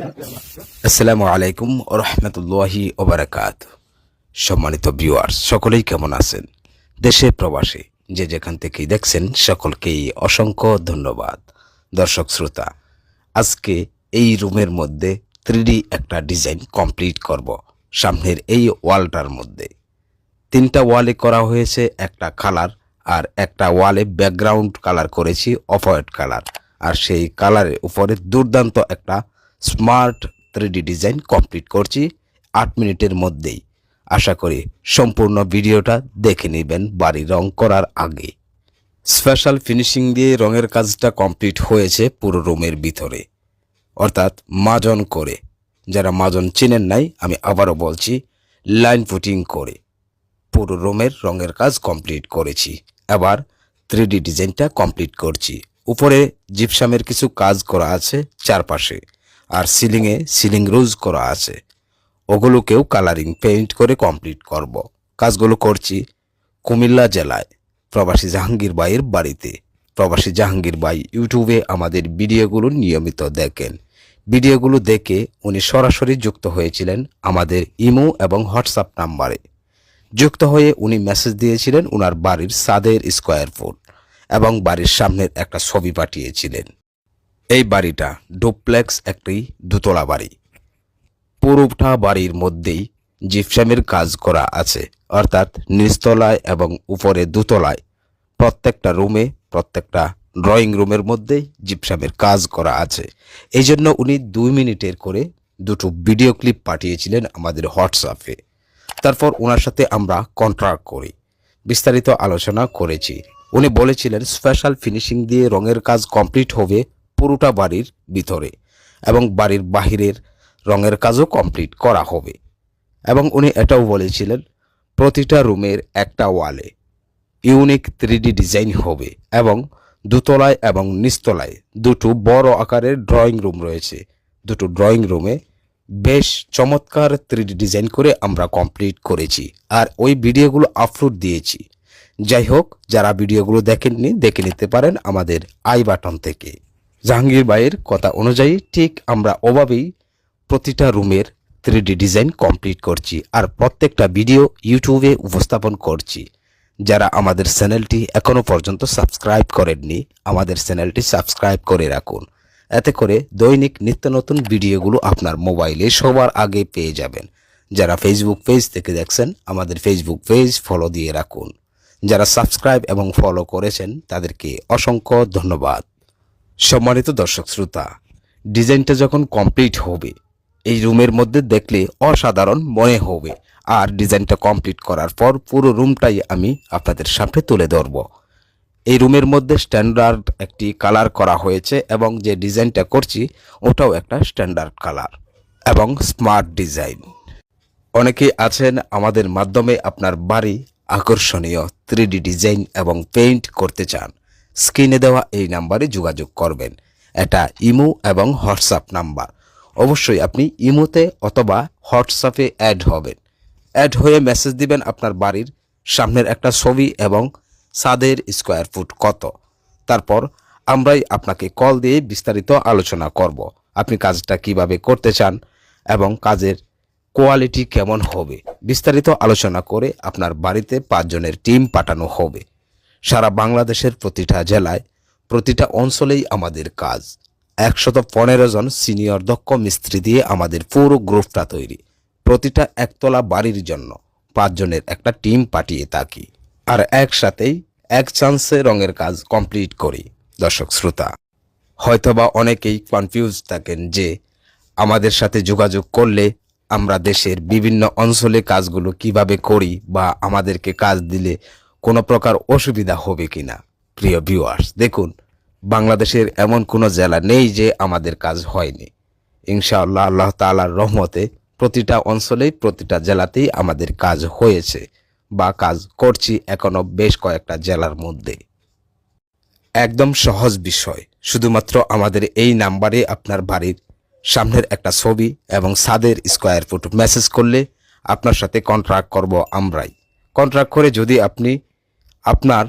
আসসালামু আলাইকুম রহমতুল্লাহি ওবারাকাত। সম্মানিত ভিউয়ার্স, সকলেই কেমন আছেন? দেশে প্রবাসে যে যেখান থেকেই দেখছেন সকলকেই অসংখ্য ধন্যবাদ। দর্শক শ্রোতা, আজকে এই রুমের মধ্যে 3D একটা ডিজাইন কমপ্লিট করব। সামনের এই ওয়ালটার মধ্যে 3টা ওয়ালে করা হয়েছে একটা কালার, আর একটা ওয়ালে ব্যাকগ্রাউন্ড কালার করেছি অফ হোয়াইট কালার, আর সেই কালারের উপরে দুর্দান্ত একটা স্মার্ট 3D ডিজাইন কমপ্লিট করছি 8 মিনিটের মধ্যেই। আশা করি সম্পূর্ণ ভিডিওটা দেখে নেবেন বাড়ি রং করার আগে। স্পেশাল ফিনিশিং দিয়ে রঙের কাজটা কমপ্লিট হয়েছে পুরো রুমের ভিতরে, অর্থাৎ মাজন করে। যারা মাজন চেনেন নাই, আমি আবারও বলছি, লাইন পুটিং করে পুরো রুমের রঙের কাজ কমপ্লিট করেছি। এবার 3D ডিজাইনটা কমপ্লিট করছি। উপরে জিপসামের কিছু কাজ করা আছে চারপাশে, আর সিলিংয়ে সিলিং রোজ করা আছে, ওগুলোকেও কালারিং পেইন্ট করে কমপ্লিট করব। কাজগুলো করছি কুমিল্লা জেলায় প্রবাসী জাহাঙ্গীর ভাইয়ের বাড়িতে। প্রবাসী জাহাঙ্গীর ভাই ইউটিউবে আমাদের ভিডিওগুলো নিয়মিত দেখেন। ভিডিওগুলো দেখে উনি সরাসরি যুক্ত হয়েছিলেন আমাদের ইমো এবং হোয়াটসঅ্যাপ নাম্বারে। যুক্ত হয়ে উনি মেসেজ দিয়েছিলেন উনার বাড়ির ছাদের স্কোয়ার ফুট এবং বাড়ির সামনের একটা ছবি পাঠিয়েছিলেন। এই বাড়িটা ডুপ্লেক্স একটি দোতলা বাড়ি। পুরোটা বাড়ির মধ্যেই জিপসামের কাজ করা আছে, অর্থাৎ নিচতলায় এবং উপরে দোতলায় প্রত্যেকটা রুমে, প্রত্যেকটা ড্রয়িং রুমের মধ্যেই জিপসামের কাজ করা আছে। এই জন্য উনি 2 মিনিটের করে দুটো ভিডিও ক্লিপ পাঠিয়েছিলেন আমাদের হোয়াটসঅ্যাপে। তারপর ওনার সাথে আমরা কন্ট্রাক্ট করি, বিস্তারিত আলোচনা করেছি। উনি বলেছিলেন স্পেশাল ফিনিশিং দিয়ে রঙের কাজ কমপ্লিট হবে পুরোটা বাড়ির ভিতরে, এবং বাড়ির বাহিরের রঙের কাজও কমপ্লিট করা হবে। এবং উনি এটাও বলেছিলেন প্রতিটা রুমের একটা ওয়ালে ইউনিক 3D ডিজাইন হবে, এবং দোতলায় এবং নিচতলায় দুটো বড় আকারের ড্রয়িং রুম রয়েছে। দুটো ড্রয়িং রুমে বেশ চমৎকার 3D ডিজাইন করে আমরা কমপ্লিট করেছি, আর ওই ভিডিওগুলো আপলোড দিয়েছি। যাই হোক, যারা ভিডিওগুলো দেখেননি দেখে নিতে পারেন আমাদের আই বাটন থেকে। জাহাঙ্গীর ভাইয়ের কথা অনুযায়ী ঠিক আমরা ওভাবেই প্রতিটা রুমের 3D ডিজাইন কমপ্লিট করছি, আর প্রত্যেকটা ভিডিও ইউটিউবে উপস্থাপন করছি। যারা আমাদের চ্যানেলটি এখনও পর্যন্ত সাবস্ক্রাইব করেননি, আমাদের চ্যানেলটি সাবস্ক্রাইব করে রাখুন। এতে করে দৈনিক নিত্য নতুন ভিডিওগুলো আপনার মোবাইলে সবার আগে পেয়ে যাবেন। যারা ফেসবুক পেজ থেকে দেখছেন, আমাদের ফেসবুক পেজ ফলো দিয়ে রাখুন। যারা সাবস্ক্রাইব এবং ফলো করেছেন তাদেরকে অসংখ্য ধন্যবাদ। সম্মানিত দর্শক শ্রোতা, ডিজাইনটা যখন কমপ্লিট হবে এই রুমের মধ্যে দেখলে অসাধারণ মনে হবে, আর ডিজাইনটা কমপ্লিট করার পর পুরো রুমটাই আমি আপনাদের সামনে তুলে ধরব। এই রুমের মধ্যে স্ট্যান্ডার্ড একটি কালার করা হয়েছে, এবং যে ডিজাইনটা করছি ওটাও একটা স্ট্যান্ডার্ড কালার এবং স্মার্ট ডিজাইন। অনেকেই আছেন আমাদের মাধ্যমে আপনার বাড়ি আকর্ষণীয় 3D ডিজাইন এবং পেইন্ট করতে চান। স্ক্রিনে দেওয়া এই নাম্বারে যোগাযোগ করবেন। এটা ইমো এবং হোয়াটসঅ্যাপ নাম্বার। অবশ্যই আপনি ইমোতে অথবা হোয়াটসঅ্যাপে অ্যাড হবেন। অ্যাড হয়ে মেসেজ দিবেন আপনার বাড়ির সামনের একটা ছবি এবং ছাদের স্কোয়ার ফুট কত। তারপর আমরাই আপনাকে কল দিয়ে বিস্তারিত আলোচনা করব। আপনি কাজটা কিভাবে করতে চান এবং কাজের কোয়ালিটি কেমন হবে, বিস্তারিত আলোচনা করে আপনার বাড়িতে 5 জনের টিম পাঠানো হবে। সারা বাংলাদেশের প্রতিটা জেলায়, প্রতিটা অঞ্চলেই আমাদের কাজ। 115 জন সিনিয়র দক্ষ মিস্ত্রি দিয়ে আমাদের পুরো গ্রুপটা তৈরি। প্রতিটা একতলা বাড়ির জন্য 5 জনের একটা টিম পাঠিয়ে থাকি, আর একসাথেই এক চান্সে রঙের কাজ কমপ্লিট করি। দর্শক শ্রোতা, হয়তোবা অনেকেই কনফিউজ থাকেন যে আমাদের সাথে যোগাযোগ করলে আমরা দেশের বিভিন্ন অঞ্চলে কাজগুলো কিভাবে করি, বা আমাদেরকে কাজ দিলে কোনো প্রকার অসুবিধা হবে কিনা। প্রিয় ভিউয়ার্স, দেখুন, বাংলাদেশের এমন কোনো জেলা নেই যে আমাদের কাজ হয়নি। ইনশাআল্লাহ আল্লাহ তাআলার রহমতে প্রতিটা অঞ্চলেই, প্রতিটা জেলাতেই আমাদের কাজ হয়েছে বা কাজ করছি এখনো বেশ কয়েকটা জেলার মধ্যে। একদম সহজ বিষয়, শুধুমাত্র আমাদের এই নাম্বারে আপনার বাড়ির সামনের একটা ছবি এবং ছাদের স্কোয়ার ফুট মেসেজ করলে আপনার সাথে কন্ট্রাক্ট করব আমরাই। কন্ট্রাক্ট করে যদি আপনি আপনার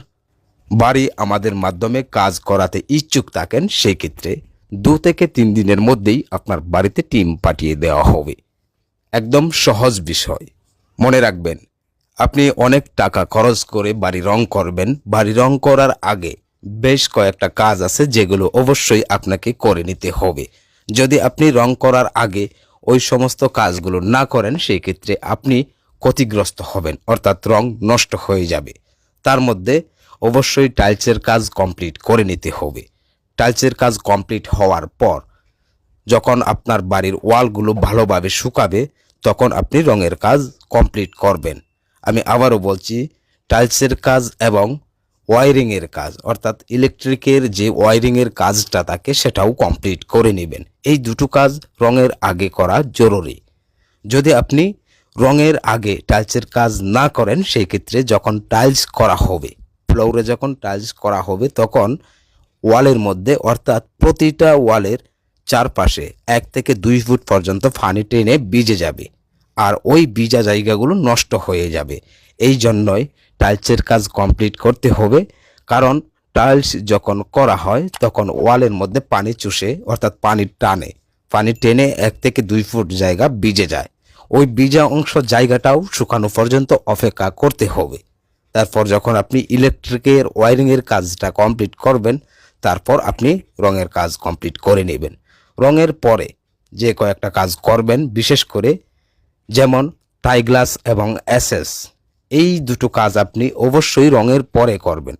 বাড়ি আমাদের মাধ্যমে কাজ করাতে ইচ্ছুক থাকেন, সেই ক্ষেত্রে 2 থেকে 3 দিনের মধ্যেই আপনার বাড়িতে টিম পাঠিয়ে দেওয়া হবে। একদম সহজ বিষয়। মনে রাখবেন, আপনি অনেক টাকা খরচ করে বাড়ি রং করবেন। বাড়ি রং করার আগে বেশ কয়েকটা কাজ আছে যেগুলো অবশ্যই আপনাকে করে নিতে হবে। যদি আপনি রং করার আগে ওই সমস্ত কাজগুলো না করেন, সেই ক্ষেত্রে আপনি ক্ষতিগ্রস্ত হবেন, অর্থাৎ রং নষ্ট হয়ে যাবে। তার মধ্যে অবশ্যই টাইলসের কাজ কমপ্লিট করে নিতে হবে। টাইলসের কাজ কমপ্লিট হওয়ার পর যখন আপনার বাড়ির ওয়ালগুলো ভালোভাবে শুকাবে, তখন আপনি রঙের কাজ কমপ্লিট করবেন। আমি আবারও বলছি, টাইলসের কাজ এবং ওয়ারিংয়ের কাজ, অর্থাৎ ইলেকট্রিকের যে ওয়ারিংয়ের কাজটা থাকে সেটাও কমপ্লিট করে নেবেন। এই দুটো কাজ রঙের আগে করা জরুরি। যদি আপনি রঙের আগে টাইলসের কাজ না করেন, সেই ক্ষেত্রে যখন টাইলস করা হবে, ফ্লোরে যখন টাইলস করা হবে, তখন ওয়ালের মধ্যে, অর্থাৎ প্রতিটা ওয়ালের চারপাশে 1 থেকে 2 ফুট পর্যন্ত পানি টেনে ভিজে যাবে, আর ওই ভিজা জায়গাগুলো নষ্ট হয়ে যাবে। এই জন্যই টাইলসের কাজ কমপ্লিট করতে হবে, কারণ টাইলস যখন করা হয় তখন ওয়ালের মধ্যে পানি চুষে, অর্থাৎ পানি টেনে 1 থেকে 2 ফুট জায়গা ভিজে যায়। ওই ভিজা অংশ জায়গাটাও শুকানো পর্যন্ত অপেক্ষা করতে হবে। তারপর যখন আপনি ইলেকট্রিকের ওয়ারিংয়ের কাজটা কমপ্লিট করবেন, তারপর আপনি রঙের কাজ কমপ্লিট করে নেবেন। রঙের পরে যে কয়েকটা কাজ করবেন, বিশেষ করে যেমন টাই গ্লাস এবং এসএস, এই দুটো কাজ আপনি অবশ্যই রঙের পরে করবেন।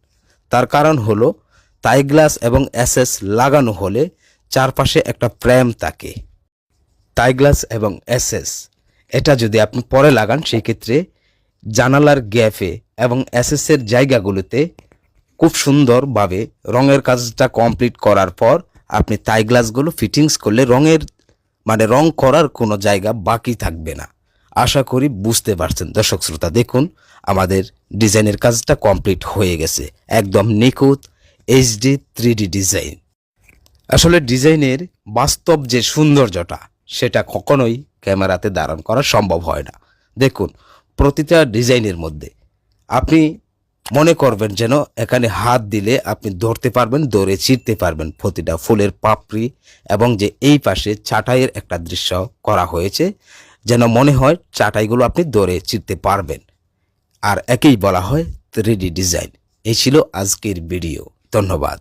তার কারণ হলো, টাই গ্লাস এবং এসএস লাগানো হলে চারপাশে একটা ফ্রেম থাকে। টাই গ্লাস এবং এসএস এটা যদি আপনি পরে লাগান, সেই ক্ষেত্রে জানালার গ্যাপে এবং এসএসের জায়গাগুলোতে খুব সুন্দরভাবে রঙের কাজটা কমপ্লিট করার পর আপনি টাই গ্লাসগুলো ফিটিংস করলে রং করার কোনো জায়গা বাকি থাকবে না। আশা করি বুঝতে পারছেন দর্শক শ্রোতা। দেখুন, আমাদের ডিজাইনের কাজটা কমপ্লিট হয়ে গেছে, একদম নিখুঁত এইচডি 3D ডিজাইন। আসলে ডিজাইনের বাস্তব যে সৌন্দর্যটা, সেটা কখনোই ক্যামেরাতে ধারণ করা সম্ভব হয় না। দেখুন, প্রতিটা ডিজাইনের মধ্যে আপনি মনে করবেন যেন এখানে হাত দিলে আপনি ধরতে পারবেন, ধরে ছিঁড়তে পারবেন প্রতিটা ফুলের পাপড়ি, এবং যে এই পাশে চাটাইয়ের একটা দৃশ্য করা হয়েছে, যেন মনে হয় চাটাইগুলো আপনি ধরে ছিঁড়তে পারবেন। আর একেই বলা হয় 3D ডিজাইন। এই ছিল আজকের ভিডিও। ধন্যবাদ।